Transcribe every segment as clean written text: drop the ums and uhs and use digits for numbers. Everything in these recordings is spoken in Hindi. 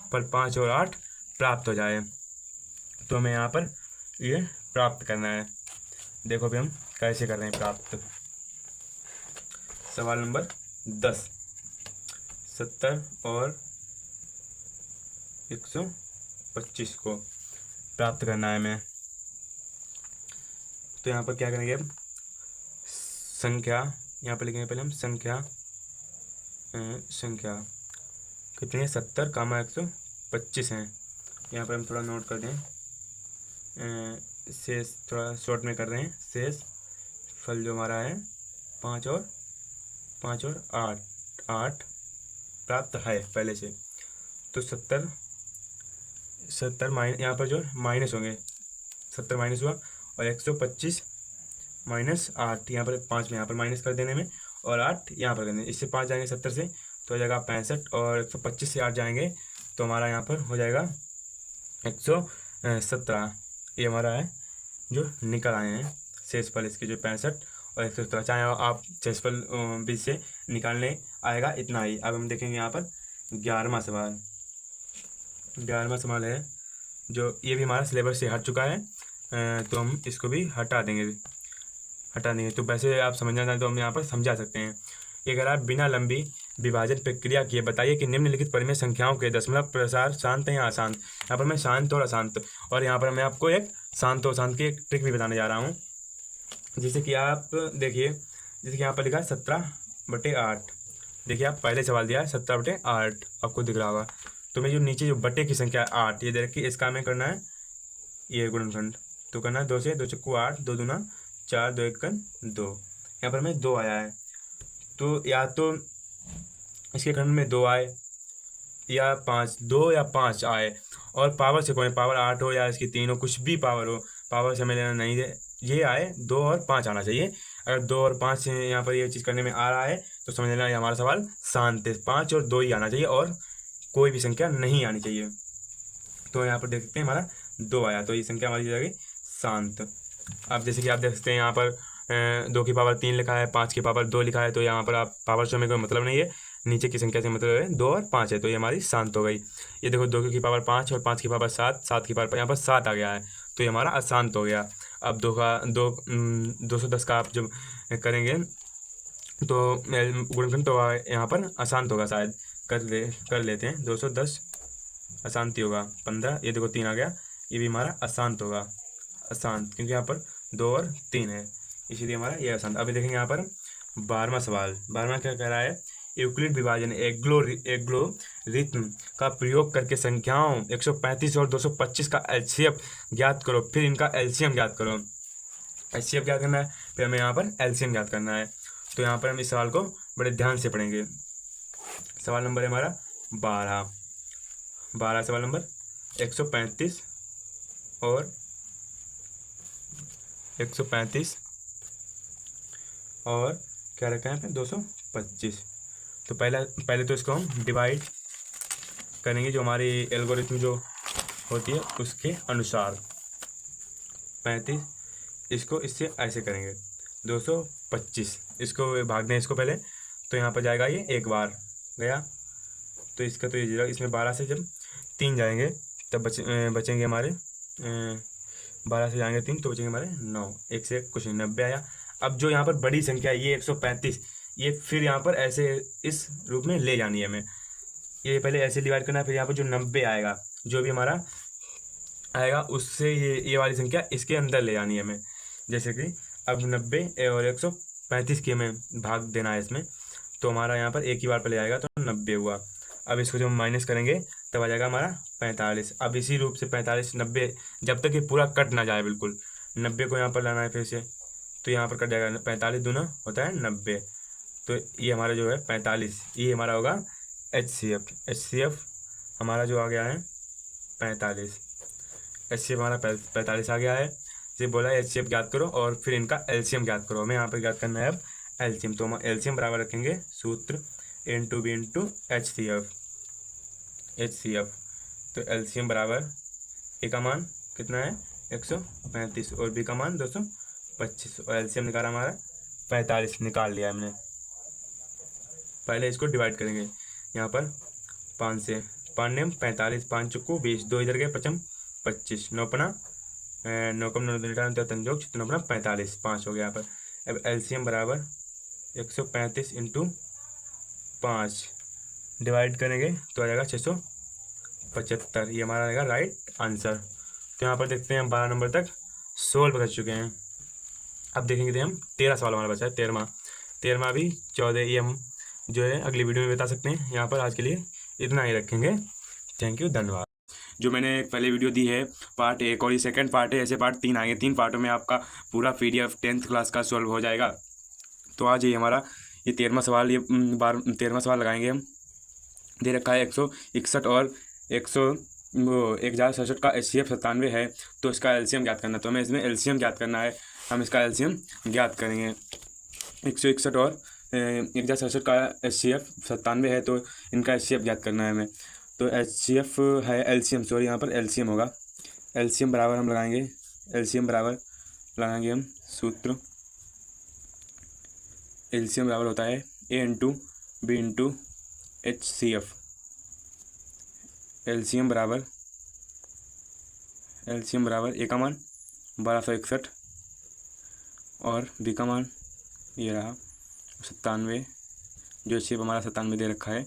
पर 5 और 8 प्राप्त हो जाए। तो हमें यहाँ पर ये प्राप्त करना है। देखो अभी हम कैसे कर रहे हैं प्राप्त। सवाल नंबर 10, 70 और 125 को प्राप्त करना है हमें। तो यहाँ पर क्या करेंगे, अब संख्या यहाँ पर लिखेंगे पहले हम संख्या कितनी है, 70 कामा 125 हैं। यहाँ पर हम थोड़ा नोट कर दें, शेष थोड़ा शॉर्ट में कर रहे हैं। शेष फल जो हमारा है 5 और 8 प्राप्त है पहले से। तो 70 यहाँ पर जो माइनस होंगे, 70 माइनस हुआ और 125 माइनस 8, यहाँ पर 5 में यहाँ पर माइनस कर देने में और 8 यहाँ पर करने, इससे 5 जाएंगे 70 से तो हो जाएगा 65 और 125 से 8 जाएंगे तो हमारा यहाँ पर हो जाएगा 117। ये हमारा है जो निकल आए हैं शेषफल इसके, जो 65 और 117। चाहे आप शेषफल बीच से निकालने आएगा इतना ही। अब हम देखेंगे यहाँ पर 11वां सवाल। 11वां सवाल है जो ये भी हमारा सिलेबस से हट चुका है, तो हम इसको भी हटा देंगे। तो वैसे आप समझना चाहें तो हम यहाँ पर समझा सकते हैं। ये कह रहा है बिना लंबी विभाजन प्रक्रिया किए बताइए कि निम्नलिखित परिमेय संख्याओं के दशमलव प्रसार शांत है या अशांत। यहाँ पर मैं शांत और अशांत, और यहाँ पर मैं आपको एक शांत और अशांत की एक ट्रिक भी बताने जा रहा हूँ। जैसे कि आप देखिए, जैसे कि यहाँ पर लिखा है 17/8। देखिए आप पहले सवाल दिया है 17/8, आपको दिख रहा होगा। तो मैं जो नीचे जो बटे की संख्या 8 ये दे रखी, इसका हमें करना है ये गुणनखंड। तो करना है 2 से 2 चक्कू 8, 2 दूना 4, 2 एकन 2। यहाँ पर हमें 2 आया है, तो या तो इसके खंड में 2 आए या 5, 2 या 5 आए, और पावर से कोई पावर 8 हो या इसकी 3 हो, कुछ भी पावर हो, पावर से हमें लेना नहीं है। ये आए 2 और 5 आना चाहिए। अगर 2 और 5 यहाँ पर ये चीज़ करने में आ रहा है तो समझ लेना हमारा सवाल शांत है। 5 और 2 ही आना चाहिए और कोई भी संख्या नहीं आनी चाहिए। तो यहाँ पर देख सकते हैं हमारा 2 आया, तो ये संख्या हमारी हो जाएगी शांत। अब जैसे कि आप देख सकते हैं यहाँ पर 2 की पावर 3 लिखा है, 5 की पावर 2 लिखा है, तो यहाँ पर आप पावर से हमें कोई मतलब नहीं है, नीचे की संख्या से मतलब है 2 और 5 है, तो ये हमारी शांत हो गई। ये देखो 2 की पावर 5 और 5 की पावर 7, 7 की पावर यहाँ पर 7 आ गया है, तो ये हमारा अशांत हो गया। अब 210 का आप जब करेंगे तो गुणनखंड तो यहाँ पर अशांत होगा, शायद कर लेते हैं। 210 अशांति होगा 15, ये देखो 3 आ गया, ये भी हमारा अशांत होगा, अशांत, क्योंकि यहाँ पर 2 और 3 है, इसीलिए हमारा ये अशांत। अभी देखेंगे यहाँ पर 12वां सवाल। 12वां क्या कह रहा है, यूक्लिड विभाजन एल्गोरिथ्म का प्रयोग करके संख्याओं 135 और 225 का एलसीएम ज्ञात करो, फिर इनका एलसीएम ज्ञात करो। एलसीएम ज्ञात करना है, फिर हमें यहाँ पर एलसीएम ज्ञात करना है। तो यहाँ पर हम इस सवाल को बड़े ध्यान से पढ़ेंगे। सवाल नंबर है हमारा 12 सवाल नंबर 135 और 135 और क्या रखा है 225। तो पहले तो इसको हम डिवाइड करेंगे, जो हमारी एल्गोरिथम जो होती है उसके अनुसार। 35 इसको इससे ऐसे करेंगे, 225 इसको भाग दें इसको पहले, तो यहाँ पर जाएगा ये एक बार गया, तो इसका तो ये इसमें 12 से जब 3 जाएंगे तब बचेंगे हमारे 12 से जाएंगे 3 तो बचेंगे हमारे 9, एक से कुछ नहीं, 90 आया। अब जो यहाँ पर बड़ी संख्या है ये 135, ये फिर यहाँ पर ऐसे इस रूप में ले जानी है हमें, ये पहले ऐसे डिवाइड करना है, फिर यहाँ पर जो 90 आएगा जो भी हमारा आएगा उससे ये वाली संख्या इसके अंदर ले जानी है हमें। जैसे कि अब 90 और 135 की हमें भाग देना है इसमें, तो हमारा यहाँ पर एक ही बार पहले आएगा तो 90 हुआ। अब इसको जब हम माइनस करेंगे तब आ जाएगा हमारा 45। अब इसी रूप से 45 90 जब तक ये पूरा कट ना जाए बिल्कुल, 90 को यहाँ पर लाना है फिर से, तो यहाँ पर कट जाएगा, 45 दूना होता है 90, तो ये हमारा जो है 45, ये हमारा होगा HCF हमारा जो आ गया है 45, HCF हमारा 45 आ गया है। ये बोला है HCF ज्ञात करो और फिर इनका LCM ज्ञात करो, हमें यहाँ पर ज्ञात करना है अब LCM। तो हम LCM बराबर रखेंगे सूत्र N2B इंटू HCF, तो LCM बराबर ए का मान कितना है 135 और बी का मान 225, और LCM निकाला हमारा 45 निकाल लिया हमने। पहले इसको डिवाइड करेंगे, यहाँ पर 5 से पाँच 45, 5 चुक्कू 20, 2 इधर गए 5 25, 9 पना 9 कम 9 तंजोग 9 पना 45, 5 हो गया यहाँ पर। अब एलसीएम बराबर 135 इंटू 5 डिवाइड करेंगे तो आ जाएगा 675। ये हमारा आएगा राइट आंसर। तो यहाँ पर देखते हैं हम 12 नंबर तक सोल्व कर चुके हैं। अब देखेंगे तो हम 13 सवाल हमारा बचा है। 13वां भी 14 ये हम जो है अगली वीडियो में बता सकते हैं। यहाँ पर आज के लिए इतना ही रखेंगे। थैंक यू, धन्यवाद। जो मैंने पहले वीडियो दी है पार्ट 1 और ये सेकंड पार्ट है, ऐसे पार्ट 3 आएंगे। 3 पार्टों में आपका पूरा PDF 10th क्लास का सॉल्व हो जाएगा। तो आज ये हमारा ये 13वां सवाल, ये 13वां सवाल लगाएंगे हम। दे रखा है 161 और 1067 का HCF 97 है, तो इसका LCM ज्ञात करना। तो हमें इसमें LCM ज्ञात करना है, हम इसका LCM ज्ञात करेंगे। 161 और 1067 का HCF 97 है, तो इनका HCF ज्ञात करना है हमें। तो HCF है LCM, सॉरी यहाँ पर LCM होगा। LCM बराबर हम लगाएंगे, LCM बराबर लगाएंगे हम सूत्र। LCM बराबर होता है A into B into HCF। LCM बराबर A का मान 1261 और B का मान ये रहा 97, जो HCF हमारा 97 दे रखा है,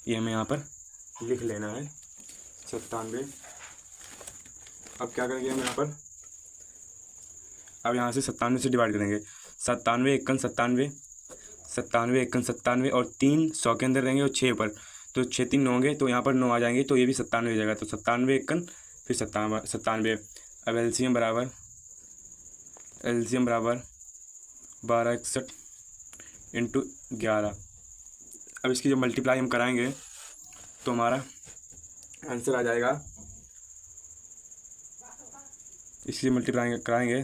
ये हमें यहाँ पर लिख लेना है 97। अब क्या करेंगे हम यहाँ पर, अब यहाँ से 97 से डिवाइड करेंगे। 97 एकन 97, 97 एकन 97 और 3 100 के अंदर रहेंगे और 6 पर, तो 6 3 9 होंगे, तो यहाँ पर 9 आ जाएंगे, तो ये भी 97 हो जाएगा। तो 97 एकन फिर 97। अब LCM बराबर 1261 इंटू 11। अब इसकी जो मल्टीप्लाई हम कराएंगे तो हमारा आंसर आ जाएगा, इसलिए मल्टीप्लाई कराएंगे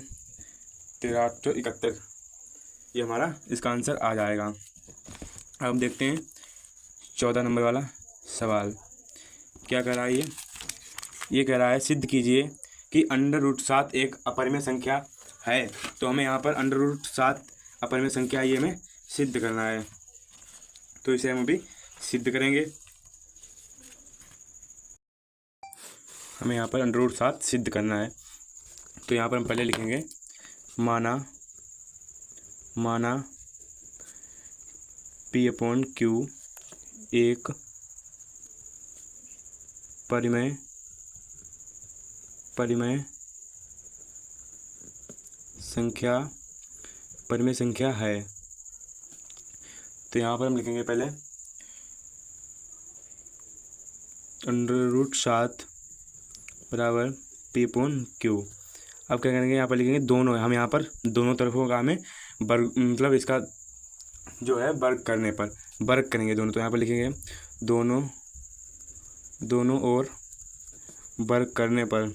13,871, ये हमारा इसका आंसर आ जाएगा। अब हम देखते हैं 14 नंबर वाला सवाल क्या कह रहा है। ये कह रहा है सिद्ध कीजिए कि √7 एक अपरिमेय संख्या है। तो हमें यहाँ पर √7 अपरिमेय संख्या ये हमें सिद्ध करना है, तो इसे हम अभी सिद्ध करेंगे। हमें यहाँ पर √7 सिद्ध करना है, तो यहाँ पर हम पहले लिखेंगे माना P/Q एक परिमेय संख्या है। तो यहाँ पर हम लिखेंगे पहले √7 बराबर P/Q। अब क्या करेंगे, यहाँ पर लिखेंगे दोनों, हम यहाँ पर दोनों तरफों का हमें वर्ग, मतलब इसका जो है वर्ग करने पर वर्ग करेंगे दोनों। तो यहाँ पर लिखेंगे दोनों और वर्ग करने पर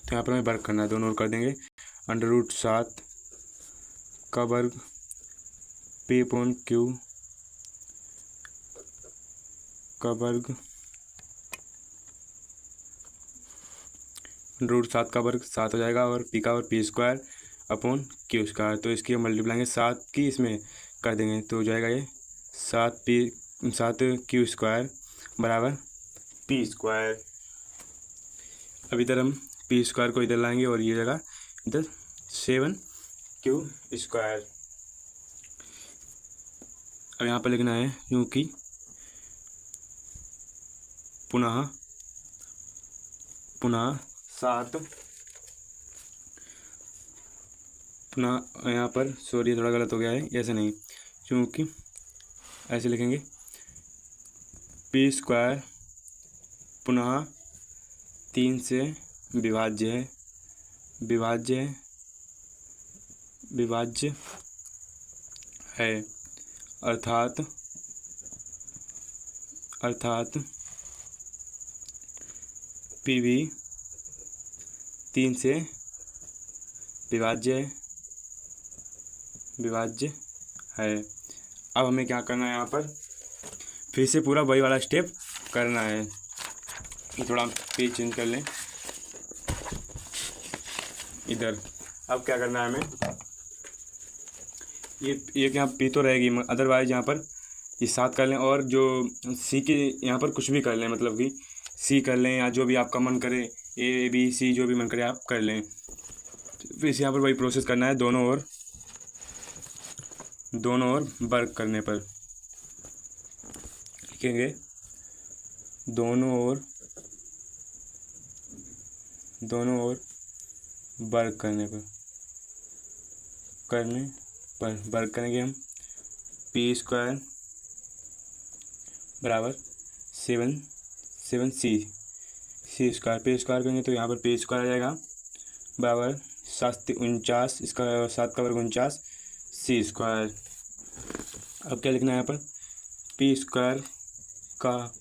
तो यहाँ पर हमें वर्ग करना है, दोनों ओर कर देंगे। √7 का वर्ग P/Q का वर्ग, √7 का वर्ग 7 हो जाएगा, और P का वर्ग P²/Q²। तो इसकी हम मल्टीप्लाएंगे 7 की इसमें कर देंगे, तो हो जाएगा ये 7Q² बराबर P²। अब इधर हम P² को इधर लाएंगे और ये जगह इधर 7Q²। अब यहाँ पर लिखना है क्योंकि पुनः 7 पुनः, यहाँ पर सॉरी थोड़ा गलत हो गया है, ऐसे नहीं, क्योंकि ऐसे लिखेंगे P² पुनः 3 से विभाज्य है, अर्थात P भी 3 से विभाज्य है। अब हमें क्या करना है, यहाँ पर फिर से पूरा वही वाला स्टेप करना है। थोड़ा पेज चेंज कर लें इधर। अब क्या करना है हमें, ये एक यहाँ पी तो रहेगी, अदरवाइज यहाँ पर ये 7 कर लें, और जो सी के यहाँ पर कुछ भी कर लें, मतलब कि सी कर लें या जो भी आपका मन करे, ए बी सी जो भी मन करे आप कर लें। फिर इसे यहाँ पर वही प्रोसेस करना है, दोनों ओर वर्क करने पर लिखेंगे, दोनों ओर वर्क वर्क करेंगे हम। पी स्क्वायर बराबर 7 सी स्क्वायर, पे स्क्वायर करेंगे तो यहाँ पर पे स्क्वायर आ जाएगा बराबर 7 इसका 7 का वर्ग 49 सी स्क्वायर। अब क्या लिखना है यहाँ पर, पी स्क्वायर का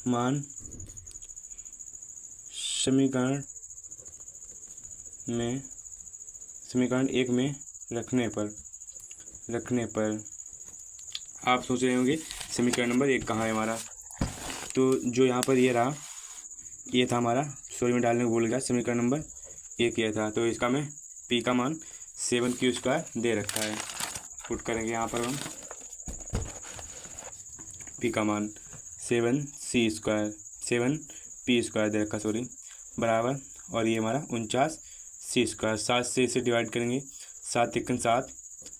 मान समीकरण 1 में रखने पर आप सोच रहे होंगे समीकरण नंबर 1 कहाँ है हमारा। तो जो यहाँ पर ये रहा, ये था हमारा, सॉरी में डालने को भूल गया, समीकरण नंबर 1 ये था। तो इसका मैं पी का मान 7 स्क्वायर दे रखा है, पुट करेंगे यहाँ पर हम पी का मान 7 पी स्क्वायर दे रखा, सॉरी, बराबर, और ये हमारा 49 सी स्क्वायर। 7 से इसे डिवाइड करेंगे, 7 × 7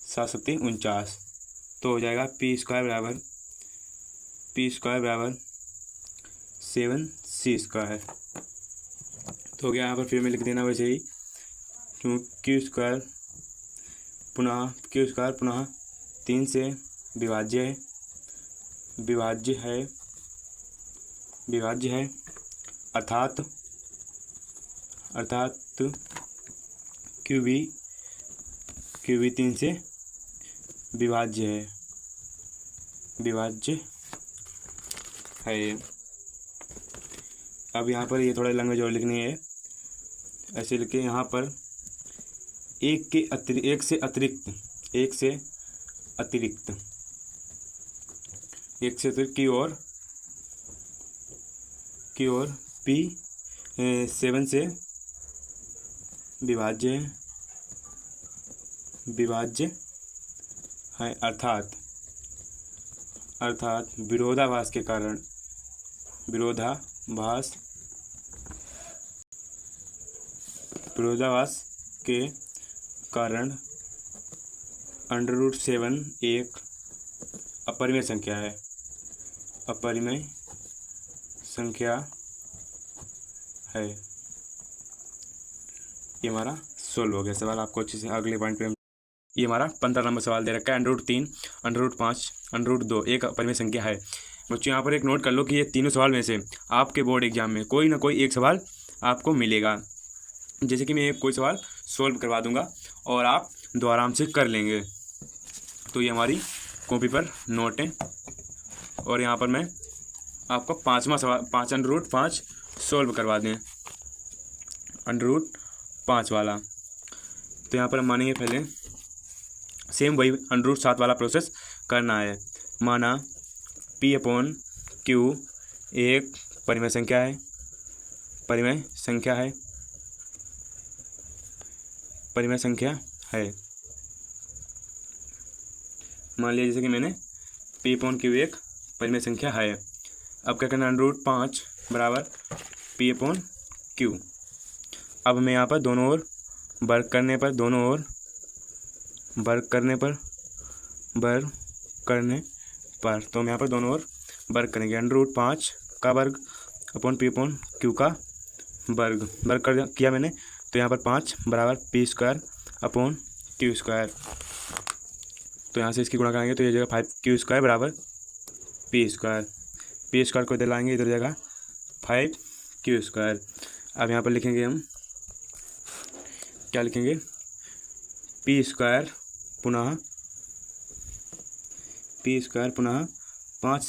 7 × 7 49, तो हो जाएगा पी स्क्वायर बराबर 7 सी स्क्वायर। तो हो गया। यहाँ पर फिर में लिख देना वैसे ही, क्यों क्यू स्क्वायर पुनः 3 से विभाज्य है अर्थात क्यू भी 3 से विभाज्य है। अब यहाँ पर ये थोड़ा लैंग्वेज और लिखनी है, ऐसे लिखे यहाँ पर एक से अतिरिक्त की ओर पी 7 से विभाज्य है अर्थात विरोधाभास के कारण √7 एक अपरिमेय संख्या है। ये हमारा सोल्व हो गया सवाल। आपको अच्छे से अगले पॉइंट पे ये हमारा 15 नंबर सवाल दे रखा है, √3 √5 √2 एक अपरिमेय संख्या है। बच्चों यहाँ पर एक नोट कर लो कि ये तीनों सवाल में से आपके बोर्ड एग्जाम में कोई ना कोई एक सवाल आपको मिलेगा। जैसे कि मैं कोई सवाल सोल्व करवा दूंगा और आप दो आराम से कर लेंगे। तो ये हमारी कॉपी पर नोट है, और यहाँ पर मैं आपको 5वां सवाल 5 √5 सोल्व करवा दें, √5 वाला। तो यहाँ पर हम मानेंगे पहले सेम वही √7 वाला प्रोसेस करना है। माना P/Q एक परिमेय संख्या है। मान लिया जैसे कि मैंने P/Q एक परिमेय संख्या है। अब क्या करना, √5 बराबर P/Q। अब मैं यहाँ पर दोनों ओर वर्क करने पर तो हम यहाँ पर दोनों ओर वर्क करेंगे। √5 का वर्ग अपॉन P/Q का वर्ग कर किया मैंने, तो यहाँ पर 5 बराबर P² अपॉन Q²। तो यहाँ से इसकी गुणा करेंगे तो ये जगह 5Q² बराबर P² को इधर लाएंगे, इधर जगह 5Q²। अब यहाँ पर लिखेंगे हम, क्या लिखेंगे, P² पुनः 5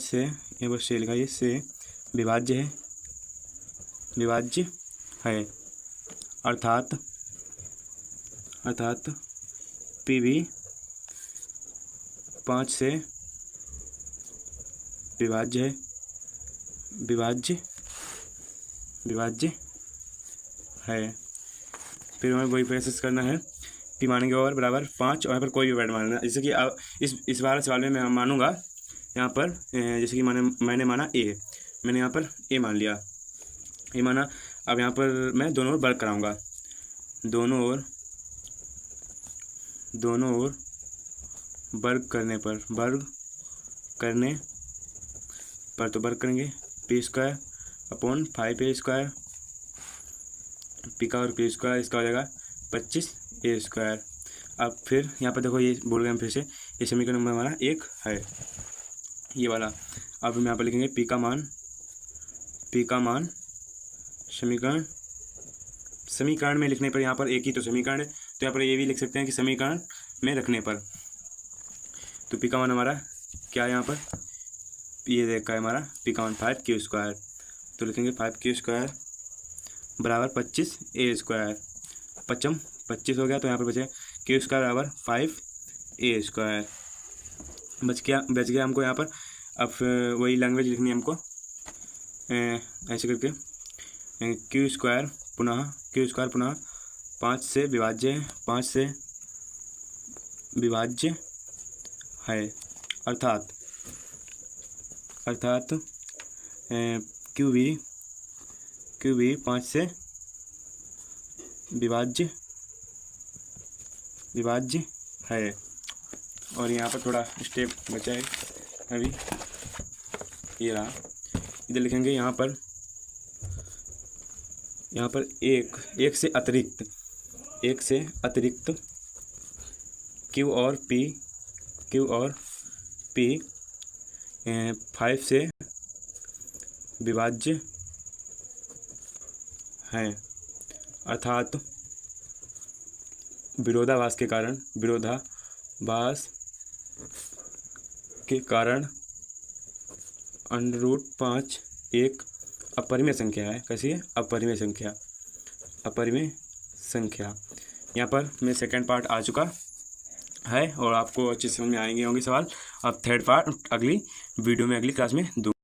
से ये बस से लिखा, ये से विभाज्य है अर्थात P भी 5 से विभाज्य है। फिर हमें वही प्रोसेस करना है पी मानेंगे और बराबर 5 और यहाँ पर कोई भी वैल्यू मानना। जैसे कि अब इस बार सवाल में मैं मानूंगा यहाँ पर जैसे कि मैंने माना ए, मैंने यहाँ पर ए मान लिया, ए माना। अब यहाँ पर मैं दोनों ओर वर्ग कराऊंगा, दोनों ओर वर्ग करने पर तो वर्ग करेंगे P square upon 5a², P का और पी स्क्वायर, इसका हो जाएगा 25a²। अब फिर यहाँ पर देखो, ये बोल गए हम फिर से, ये समीकरण नंबर हमारा 1 है, ये वाला। अब हम यहाँ पर लिखेंगे पी का मान समीकरण में लिखने पर, यहाँ पर एक ही तो समीकरण है, तो यहाँ पर ये भी लिख सकते हैं कि समीकरण में रखने पर। तो पी का मान हमारा क्या है, यहाँ पर ये देखा है हमारा पी का मान 5q², तो लिखेंगे 5q² बराबर 25a², 25 हो गया, तो यहाँ पर बचे q² बराबर 5a²। बच गया हमको यहाँ पर। अब वही लैंग्वेज लिखनी है हमको, ऐसे करके q² पुनः 5 से विभाज्य है, अर्थात क्यू भी 5 से विभाज्य है। और यहाँ पर थोड़ा स्टेप बचा है अभी, ये रहा, इधर लिखेंगे यहाँ पर एक से अतिरिक्त क्यू और पी 5 से विभाज्य हैं, अर्थात विरोधाभास के कारण √5 एक अपरिमेय संख्या है। कैसी है? अपरिमेय संख्या। यहाँ पर मेरा सेकंड पार्ट आ चुका है और आपको अच्छे से समझ में आएंगे होंगे सवाल। अब थर्ड पार्ट अगली वीडियो में, अगली क्लास में दूँ।